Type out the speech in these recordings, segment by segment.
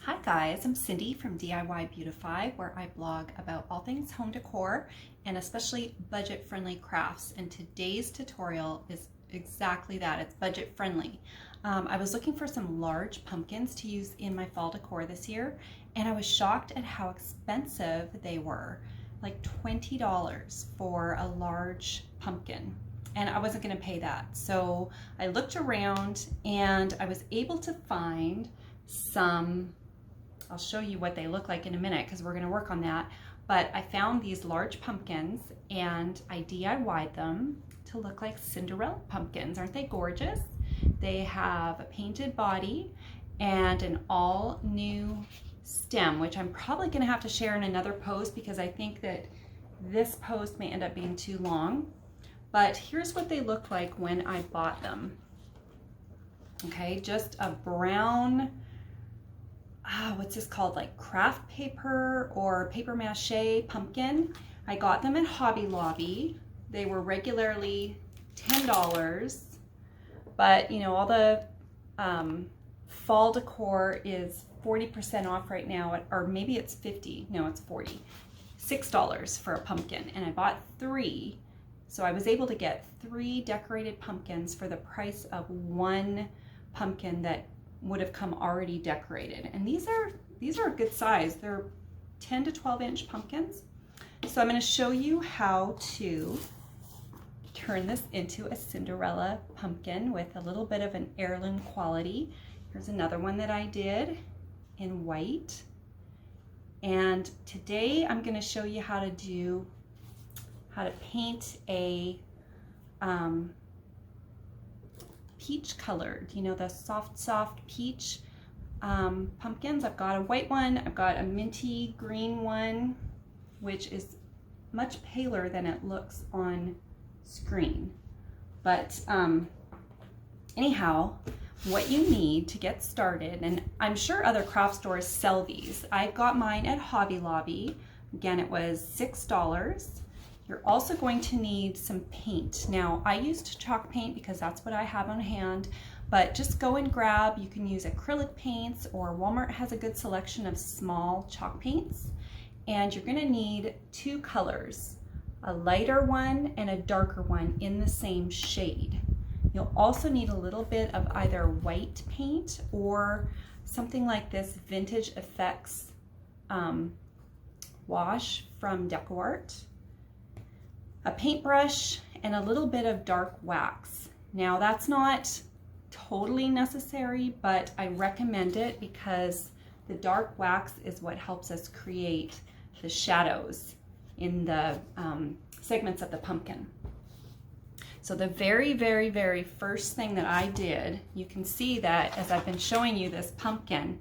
Hi guys, I'm Cindy from DIY Beautify, where I blog about all things home decor and especially budget-friendly crafts. And today's tutorial is exactly that. It's budget-friendly. I was looking for some large pumpkins to use in my fall decor this year, and I was shocked at how expensive they were. Like $20 for a large pumpkin. And I wasn't going to pay that. So I looked around and I was able to find some. I'll show you what they look like in a minute because we're going to work on that. But I found these large pumpkins and I DIY'd them to look like Cinderella pumpkins. Aren't they gorgeous? They have a painted body and an all new stem, which I'm probably going to have to share in another post because I think that this post may end up being too long. But here's what they look like when I bought them. Okay, just a brown, what's this called, like craft paper or paper mache pumpkin. I got them at Hobby Lobby. They were regularly $10, but you know, all the fall decor is 40% off right now, or maybe it's 50, no, it's 40. $6 for a pumpkin, and I bought 3, so I was able to get 3 decorated pumpkins for the price of 1 pumpkin that would have come already decorated. And these are a good size. They're 10 to 12 inch pumpkins. So I'm going to show you how to turn this into a Cinderella pumpkin with a little bit of an heirloom quality. Here's another one that I did in white. And today I'm going to show you how to paint a peach colored, you know, the soft peach pumpkins. I've got a white one, I've got a minty green one, which is much paler than it looks on screen. But anyhow, what you need to get started, and I'm sure other craft stores sell these. I got mine at Hobby Lobby. Again, it was $6. You're also going to need some paint. Now, I used chalk paint because that's what I have on hand, but just go and grab, you can use acrylic paints, or Walmart has a good selection of small chalk paints. And you're gonna need 2 colors, a lighter one and a darker one in the same shade. You'll also need a little bit of either white paint or something like this Vintage Effects wash from DecoArt, a paintbrush, and a little bit of dark wax. Now, that's not totally necessary, but I recommend it because the dark wax is what helps us create the shadows in the segments of the pumpkin. So the very first thing that I did, you can see that as I've been showing you this pumpkin,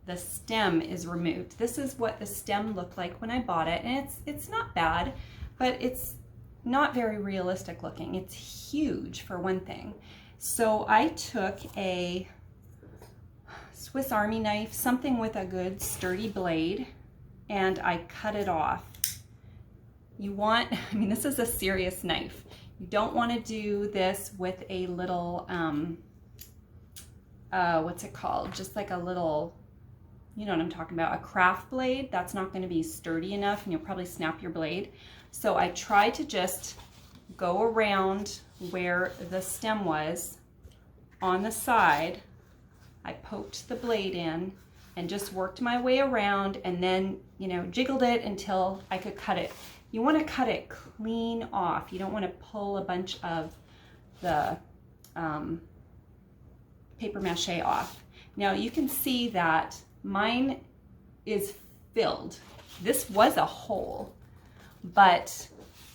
the stem is removed. This is what the stem looked like when I bought it, and it's not bad, but it's not very realistic looking. It's huge for one thing. So I took a Swiss Army knife, something with a good sturdy blade, and I cut it off. You want, I mean, this is a serious knife. You don't want to do this with a little, what's it called? Just like a little, you know what I'm talking about, a craft blade. That's not going to be sturdy enough and you'll probably snap your blade. So I tried to just go around where the stem was on the side. I poked the blade in and just worked my way around, and then, you know, jiggled it until I could cut it. You want to cut it clean off. You don't want to pull a bunch of the paper mache off. Now you can see that mine is filled. This was a hole, but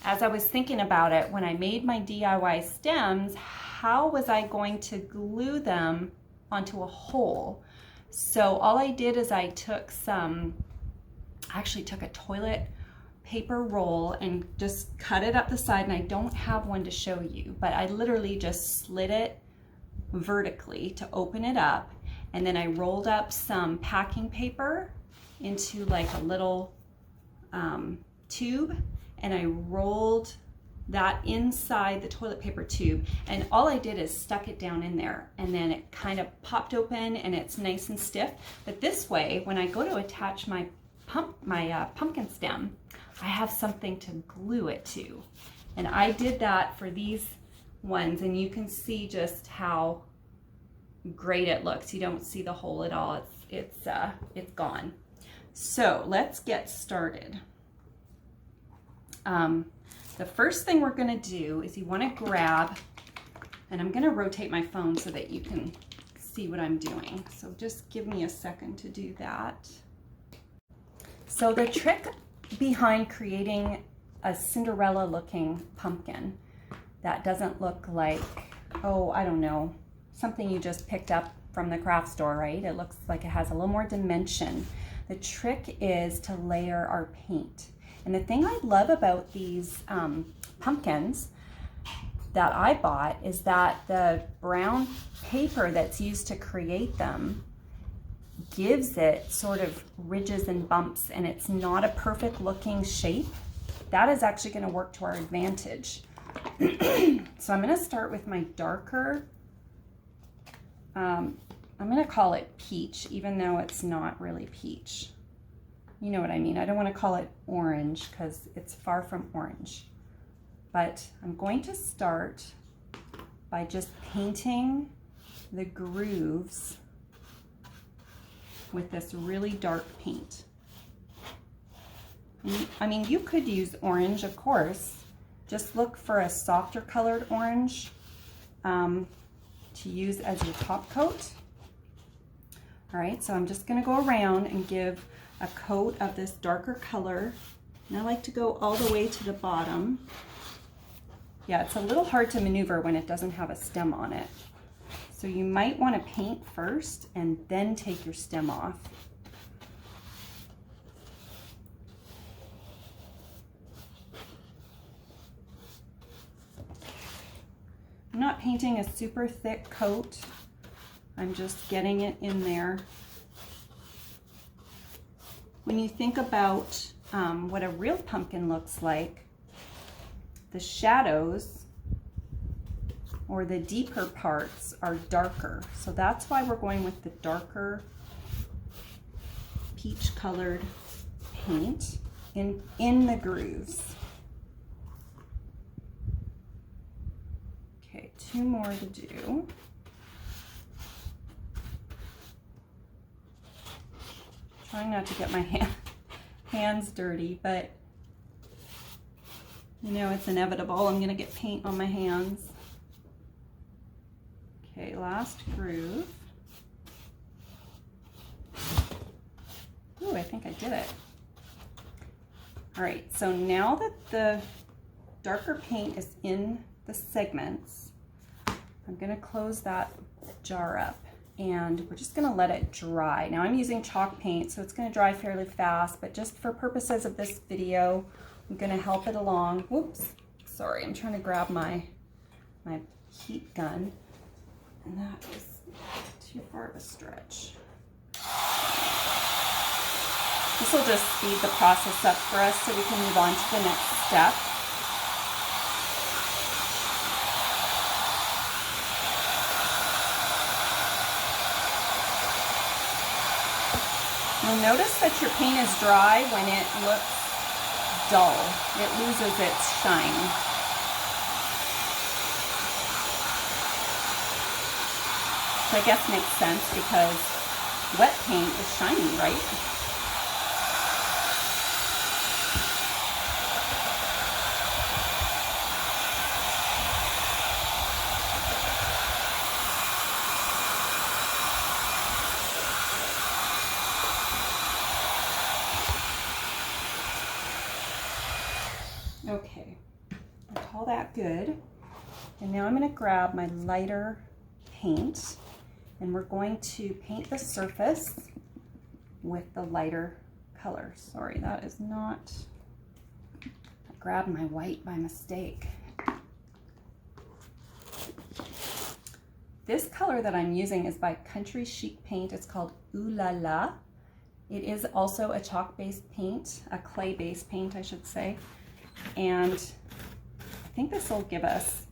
as I was thinking about it, when I made my DIY stems, how was I going to glue them onto a hole? So all I did is I took actually took a toilet paper roll and just cut it up the side, and I don't have one to show you, but I literally just slid it vertically to open it up, and then I rolled up some packing paper into like a little tube, and I rolled that inside the toilet paper tube, and all I did is stuck it down in there, and then it kind of popped open and it's nice and stiff. But this way, when I go to attach my pumpkin stem, I have something to glue it to. And I did that for these ones, and you can see just how great it looks. You don't see the hole at all. It's gone. So let's get started. The first thing we're going to do is you want to grab, and I'm going to rotate my phone so that you can see what I'm doing. So just give me a second to do that. So the trick behind creating a Cinderella looking pumpkin that doesn't look like, oh, I don't know, something you just picked up from the craft store, right? It looks like it has a little more dimension. The trick is to layer our paint. And the thing I love about these pumpkins that I bought is that the brown paper that's used to create them gives it sort of ridges and bumps, and it's not a perfect looking shape. That is actually going to work to our advantage. So I'm going to start with my darker, I'm going to call it peach, even though it's not really peach. You know what I mean. I don't want to call it orange because it's far from orange. But I'm going to start by just painting the grooves with this really dark paint. I mean, you could use orange, of course. Just look for a softer colored orange to use as your top coat. All right, so I'm just going to go around and give a coat of this darker color, and I like to go all the way to the bottom. Yeah, it's a little hard to maneuver when it doesn't have a stem on it. So you might want to paint first and then take your stem off. I'm not painting a super thick coat. I'm just getting it in there. When you think about what a real pumpkin looks like, the shadows or the deeper parts are darker. So that's why we're going with the darker peach colored paint in the grooves. Okay, 2 more to do. Trying not to get my hands dirty, but you know it's inevitable. I'm gonna get paint on my hands. Okay, last groove. Ooh, I think I did it. All right, so now that the darker paint is in the segments, I'm gonna close that jar up. And we're just going to let it dry. Now I'm using chalk paint, so it's going to dry fairly fast, but just for purposes of this video, I'm going to help it along. Whoops, sorry, I'm trying to grab my heat gun, and that is too far of a stretch. This will just speed the process up for us so we can move on to the next step. You'll notice that your paint is dry when it looks dull. It loses its shine. Which I guess makes sense because wet paint is shiny, right? Okay, I call that good. And now I'm going to grab my lighter paint, and we're going to paint the surface with the lighter color. Sorry, that is not, I grabbed my white by mistake. This color that I'm using is by Country Chic Paint. It's called Ooh La La. It is also a chalk-based paint, a clay-based paint, I should say. And think this will give us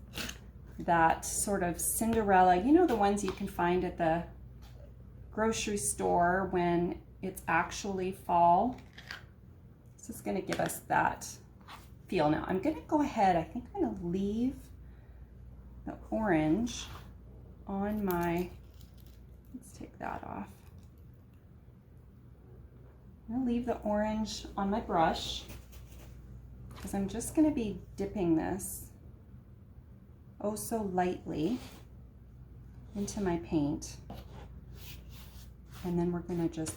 that sort of Cinderella, you know, the ones you can find at the grocery store when it's actually fall. This is going to give us that feel. Now I'm going to go ahead, I think I'm going to leave the orange on my, let's take that off. I'm going to leave the orange on my brush because I'm just going to be dipping this oh so lightly into my paint. And then we're going to just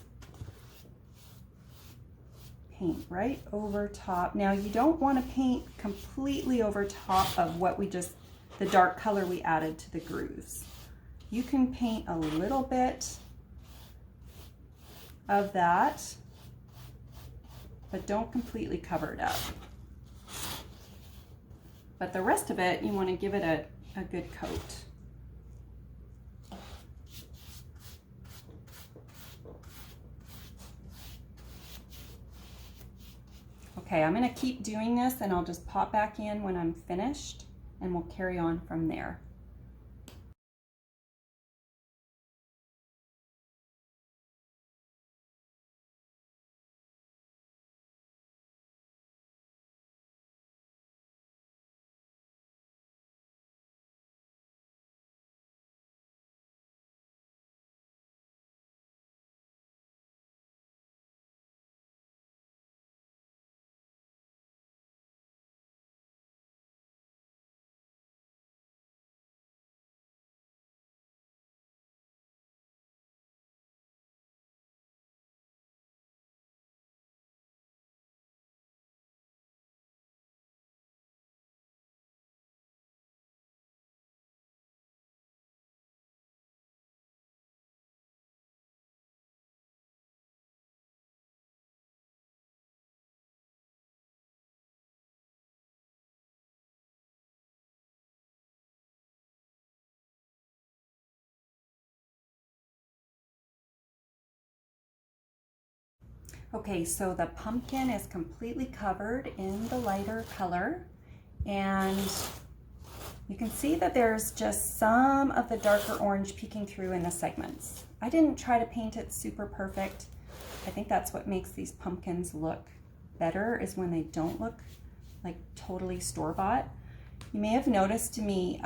paint right over top. Now you don't want to paint completely over top of what we just, the dark color we added to the grooves. You can paint a little bit of that, but don't completely cover it up. But the rest of it, you want to give it a good coat. Okay, I'm going to keep doing this and I'll just pop back in when I'm finished and we'll carry on from there. Okay, so the pumpkin is completely covered in the lighter color, and you can see that there's just some of the darker orange peeking through in the segments. I didn't try to paint it super perfect. I think that's what makes these pumpkins look better, is when they don't look like totally store-bought. You may have noticed me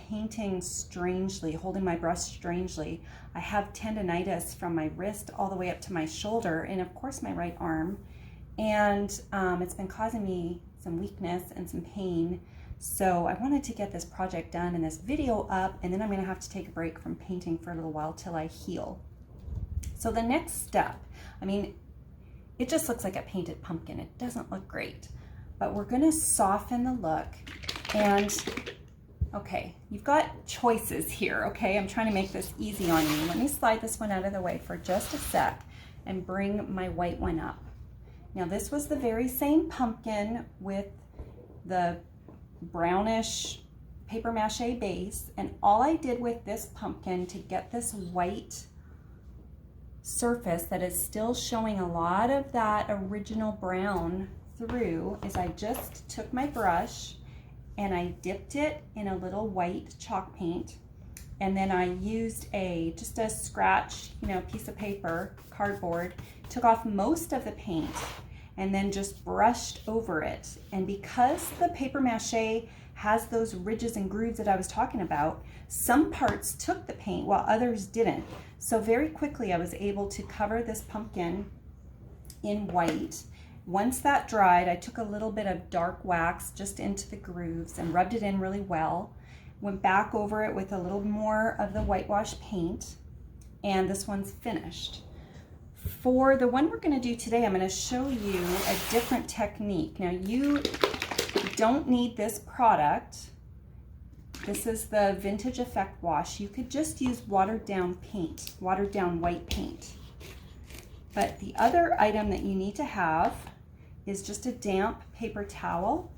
painting strangely, holding my brush strangely. I have tendonitis from my wrist all the way up to my shoulder, and of course my right arm, and it's been causing me some weakness and some pain. So I wanted to get this project done and this video up, and then I'm going to have to take a break from painting for a little while till I heal. So the next step, I mean, it just looks like a painted pumpkin. It doesn't look great, but we're going to soften the look. And okay, you've got choices here, okay? I'm trying to make this easy on you. Let me slide this one out of the way for just a sec and bring my white one up. Now this was the very same pumpkin with the brownish paper mache base, and all I did with this pumpkin to get this white surface that is still showing a lot of that original brown through is I just took my brush and I dipped it in a little white chalk paint, and then I used just a scratch, piece of paper, cardboard, took off most of the paint and then just brushed over it. And because the paper mache has those ridges and grooves that I was talking about, some parts took the paint while others didn't. So very quickly I was able to cover this pumpkin in white. Once that dried, I took a little bit of dark wax just into the grooves and rubbed it in really well. Went back over it with a little more of the whitewash paint, and this one's finished. For the one we're going to do today, I'm going to show you a different technique. Now you don't need this product. This is the Vintage Effect Wash. You could just use watered down paint, watered down white paint. But the other item that you need to have is just a damp paper towel.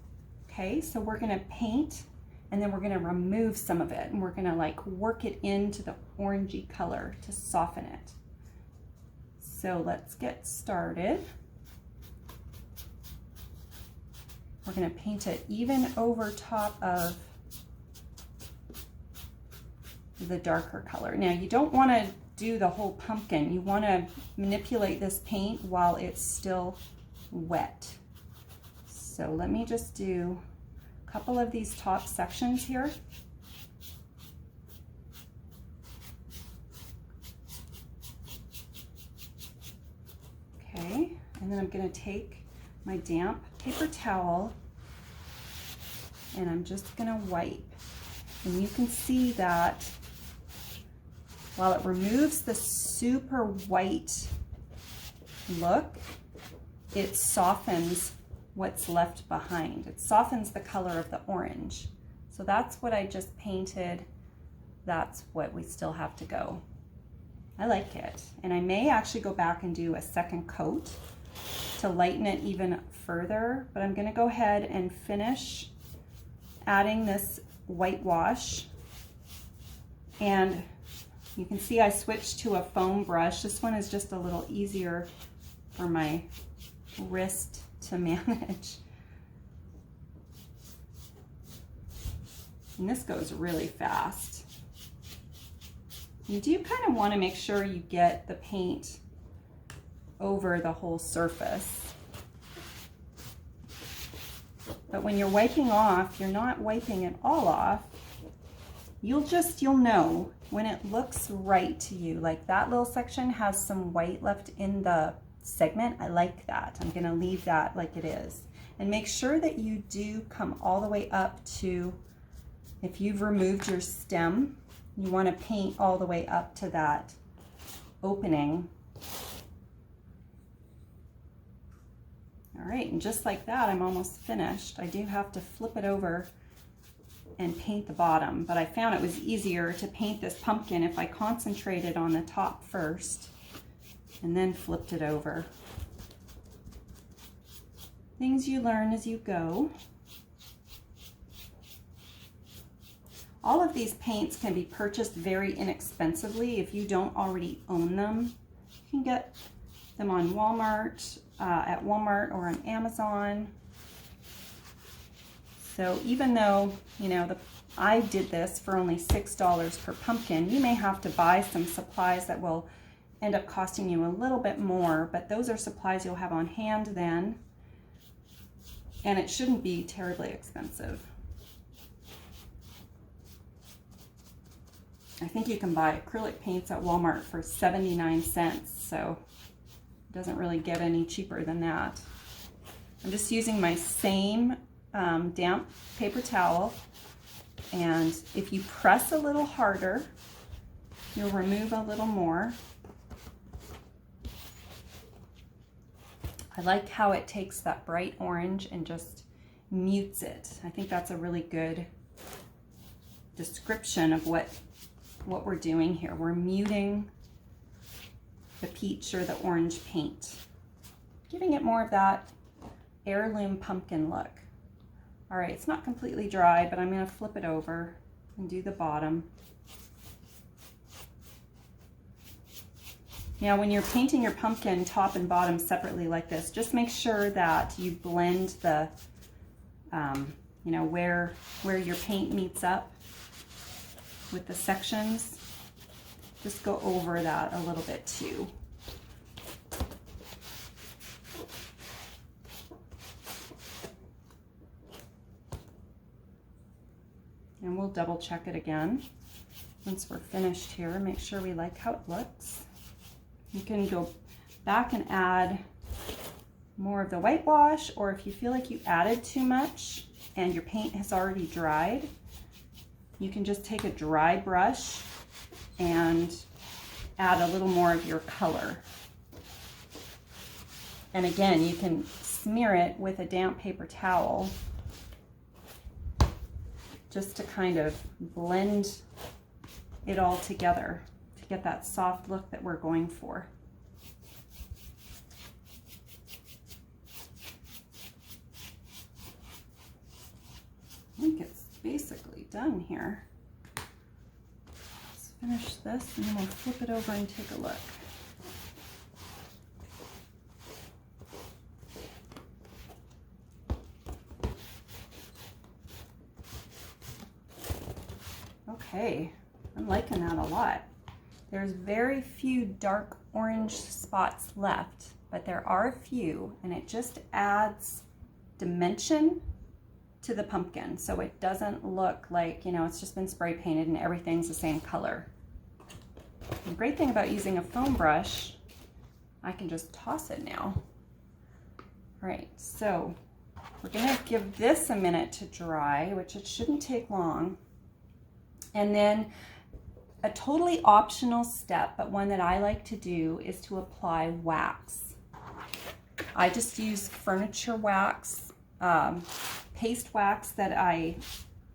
Okay, so we're going to paint and then we're going to remove some of it, and we're going to like work it into the orangey color to soften it. So let's get started. we're going to paint it even over top of the darker color. Now you don't want to do the whole pumpkin. You want to manipulate this paint while it's still wet. So let me just do a couple of these top sections here. Okay, and then I'm going to take my damp paper towel and I'm just going to wipe. And you can see that while it removes the super white look, it softens what's left behind. It softens the color of the orange. So that's what I just painted. That's what we still have to go. I like it. And I may actually go back and do a second coat to lighten it even further, but I'm going to go ahead and finish adding this whitewash. And you can see I switched to a foam brush. This one is just a little easier for my wrist to manage. And this goes really fast. You do kind of want to make sure you get the paint over the whole surface. But when you're wiping off, you're not wiping it all off. You'll know when it looks right to you. Like that little section has some white left in the segment. I like that. I'm going to leave that like it is. And make sure that you do come all the way up to, if you've removed your stem, you want to paint all the way up to that opening. All right, and just like that, I'm almost finished. I do have to flip it over and paint the bottom, but I found it was easier to paint this pumpkin if I concentrated on the top first and then flipped it over. Things you learn as you go. All of these paints can be purchased very inexpensively if you don't already own them. You can get them on Walmart, at Walmart or on Amazon. So even though, you know, I did this for only $6 per pumpkin, you may have to buy some supplies that will end up costing you a little bit more, but those are supplies you'll have on hand then, and it shouldn't be terribly expensive. I think you can buy acrylic paints at Walmart for 79 cents, so it doesn't really get any cheaper than that. I'm just using my same damp paper towel, and if you press a little harder, you'll remove a little more. I like how it takes that bright orange and just mutes it. I think that's a really good description of what we're doing here. We're muting the peach or the orange paint, giving it more of that heirloom pumpkin look. All right, it's not completely dry, but I'm going to flip it over and do the bottom. Now, when you're painting your pumpkin top and bottom separately like this, just make sure that you blend the, you know, where your paint meets up with the sections. Just go over that a little bit too. And we'll double check it again once we're finished here. Make sure we like how it looks. You can go back and add more of the whitewash, or if you feel like you added too much and your paint has already dried, you can just take a dry brush and add a little more of your color. And again, you can smear it with a damp paper towel just to kind of blend it all together to get that soft look that we're going for. I think it's basically done here. Let's finish this and then we'll flip it over and take a look. Okay, I'm liking that a lot. There's very few dark orange spots left, but there are a few, and it just adds dimension to the pumpkin, so it doesn't look like, you know, it's just been spray painted and everything's the same color. The great thing about using a foam brush, I can just toss it now. All right, so we're gonna give this a minute to dry, which it shouldn't take long. And then a totally optional step, but one that I like to do, is to apply wax. I just use furniture wax, paste wax that I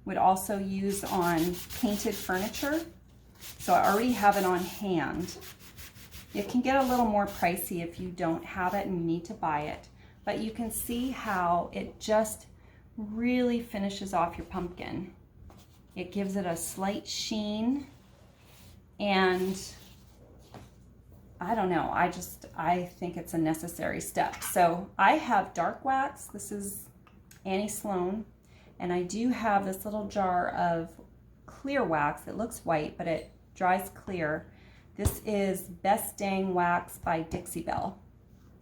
would also use on painted furniture. So I already have it on hand. It can get a little more pricey if you don't have it and you need to buy it, but you can see how it just really finishes off your pumpkin. It gives it a slight sheen, and I don't know, I think it's a necessary step. So I have dark wax. This is Annie Sloan, and I do have this little jar of clear wax. It looks white, but it dries clear. This is Best Dang Wax by Dixie Belle,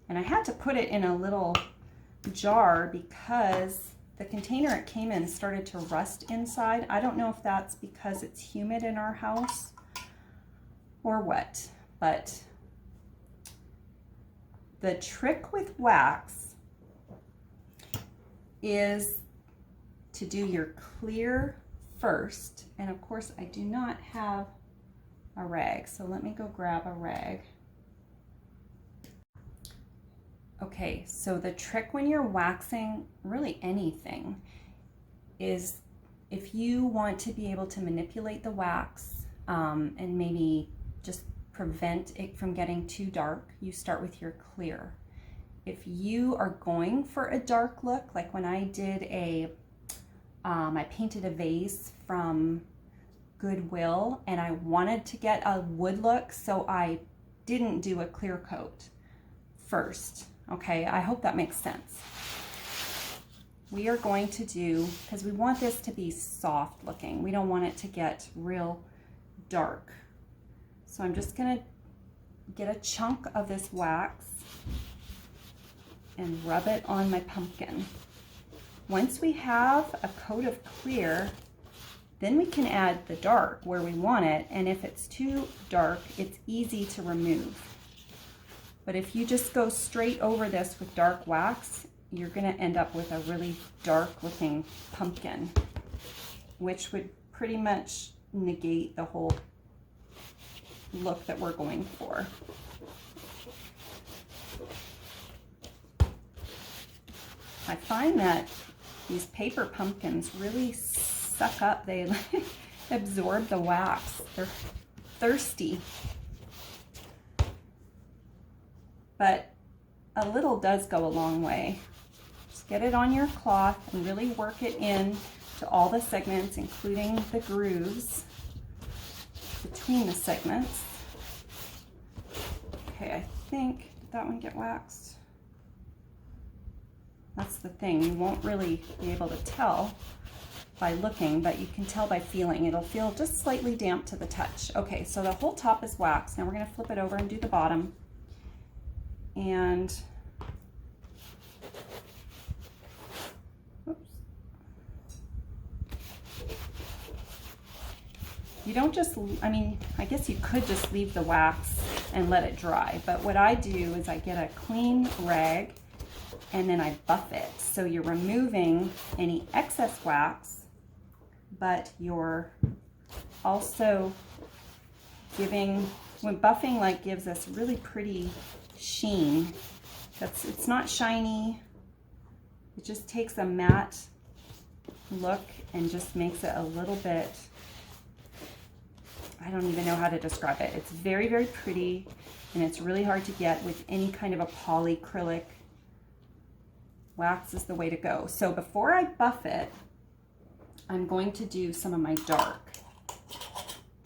and I had to put it in a little jar because the container it came in started to rust inside. I don't know if that's because it's humid in our house or what, but the trick with wax is to do your clear first. And of course, I do not have a rag, so let me go grab a rag. Okay, so the trick when you're waxing really anything is, if you want to be able to manipulate the wax and maybe just prevent it from getting too dark, you start with your clear. If you are going for a dark look, like when I did I painted a vase from Goodwill and I wanted to get a wood look, so I didn't do a clear coat first. Okay, I hope that makes sense. We are going to do, because we want this to be soft looking, we don't want it to get real dark. So I'm just gonna get a chunk of this wax and rub it on my pumpkin. Once we have a coat of clear, then we can add the dark where we want it, and if it's too dark, it's easy to remove. But if you just go straight over this with dark wax, you're gonna end up with a really dark looking pumpkin, which would pretty much negate the whole look that we're going for. I find that these paper pumpkins really suck up, they absorb the wax. They're thirsty. But a little does go a long way. Just get it on your cloth and really work it in to all the segments, including the grooves between the segments. Okay, I think, did that one get waxed? That's the thing, you won't really be able to tell by looking, but you can tell by feeling. It'll feel just slightly damp to the touch. Okay, so the whole top is waxed. Now we're gonna flip it over and do the bottom. And oops. You don't just, I mean, I guess you could just leave the wax and let it dry, but what I do is I get a clean rag and then I buff it. So you're removing any excess wax, but you're also giving, when buffing like gives us really pretty sheen. It's not shiny, it just takes a matte look and just makes it a little bit, I don't even know how to describe it. It's very, very pretty, and it's really hard to get with any kind of a polyacrylic. Wax is the way to go. So before I buff it, I'm going to do some of my dark,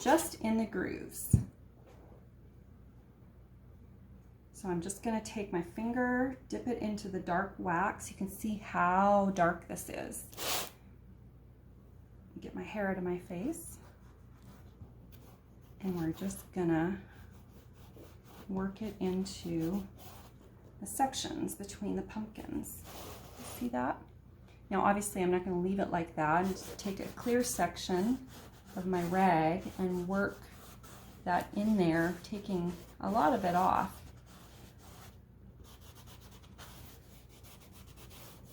just in the grooves. So I'm just gonna take my finger, dip it into the dark wax. You can see how dark this is. Get my hair out of my face. And we're just gonna work it into the sections between the pumpkins. See that? Now obviously I'm not going to leave it like that. I'm just take a clear section of my rag and work that in there, taking a lot of it off.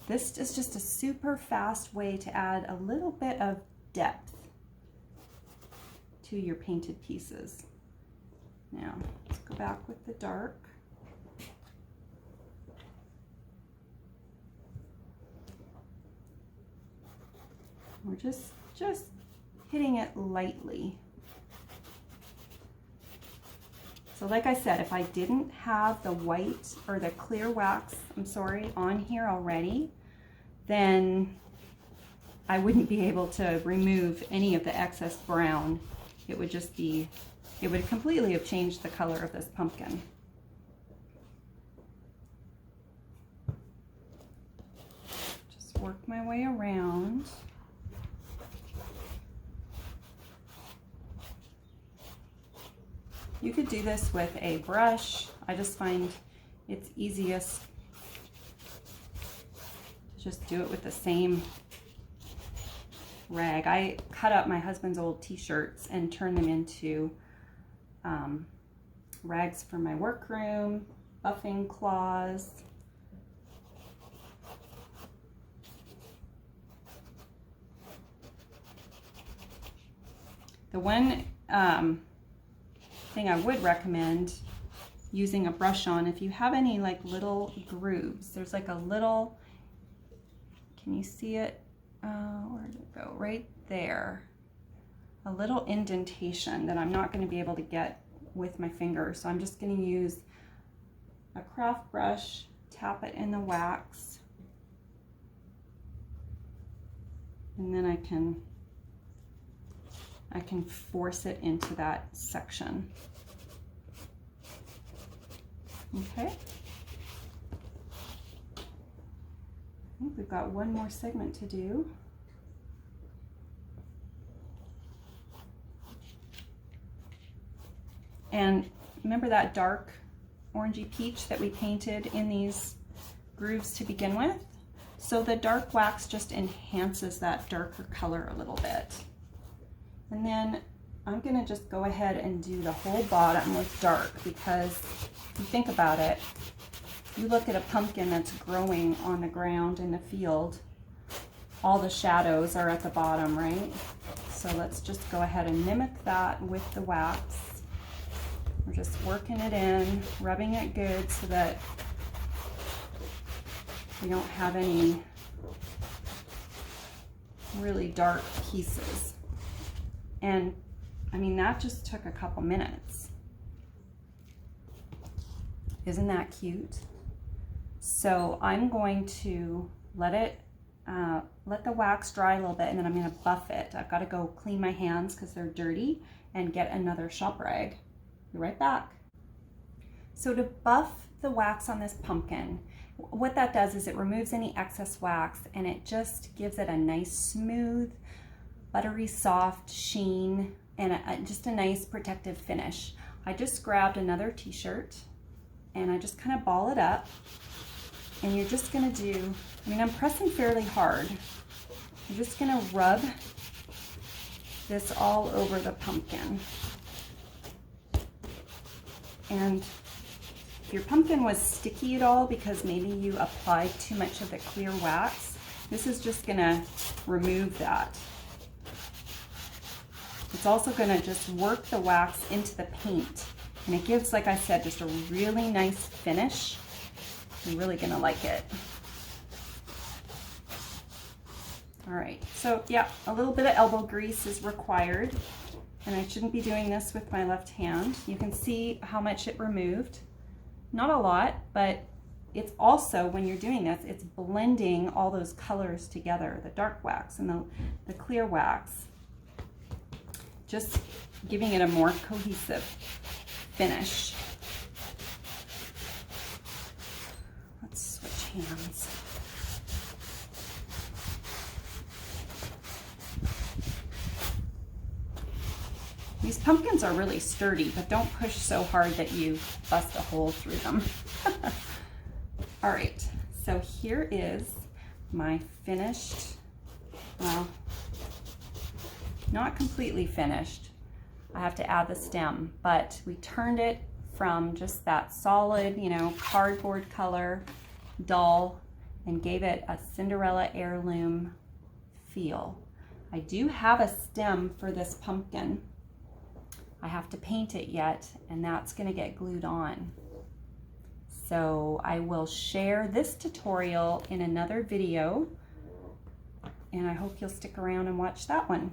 This is just a super fast way to add a little bit of depth to your painted pieces. Now let's go back with the dark. We're just hitting it lightly. So like I said, if I didn't have the white or the clear wax, I'm sorry, on here already, then I wouldn't be able to remove any of the excess brown. It would just be, it would completely have changed the color of this pumpkin. Just work my way around. You could do this with a brush. I just find it's easiest to just do it with the same rag. I cut up my husband's old t-shirts and turned them into rags for my workroom, buffing cloths. The one thing I would recommend using a brush on, if you have any like little grooves, there's like a little, can you see it? Where did it go? Right there. A little indentation that I'm not going to be able to get with my finger. So I'm just going to use a craft brush, tap it in the wax, and then I can force it into that section. Okay. I think we've got one more segment to do. And remember that dark orangey peach that we painted in these grooves to begin with? So the dark wax just enhances that darker color a little bit. And then I'm gonna just go ahead and do the whole bottom with dark, because if you think about it, you look at a pumpkin that's growing on the ground in the field, all the shadows are at the bottom, right? So let's just go ahead and mimic that with the wax. We're just working it in, rubbing it good so that we don't have any really dark pieces. And I mean, that just took a couple minutes. Isn't that cute? So I'm going to let the wax dry a little bit, and then I'm going to buff it. I've got to go clean my hands because they're dirty and get another shop rag. Be right back. So to buff the wax on this pumpkin, what that does is it removes any excess wax, and it just gives it a nice smooth, buttery soft sheen, and just a nice protective finish. I just grabbed another t-shirt and I just kind of ball it up, and you're just gonna do, I mean, I'm pressing fairly hard. I'm just gonna rub this all over the pumpkin. And if your pumpkin was sticky at all because maybe you applied too much of the clear wax, this is just gonna remove that. It's also gonna just work the wax into the paint, and it gives, like I said, just a really nice finish. You're really gonna like it. All right, so yeah, a little bit of elbow grease is required, and I shouldn't be doing this with my left hand. You can see how much it removed. Not a lot, but it's also, when you're doing this, it's blending all those colors together, the dark wax and the clear wax, just giving it a more cohesive finish. Let's switch hands. These pumpkins are really sturdy, but don't push so hard that you bust a hole through them. All right, so here is my finished, well, not completely finished. I have to add the stem, but we turned it from just that solid, you know, cardboard color, dull, and gave it a Cinderella heirloom feel. I do have a stem for this pumpkin. I have to paint it yet, and that's going to get glued on. So I will share this tutorial in another video, and I hope you'll stick around and watch that one.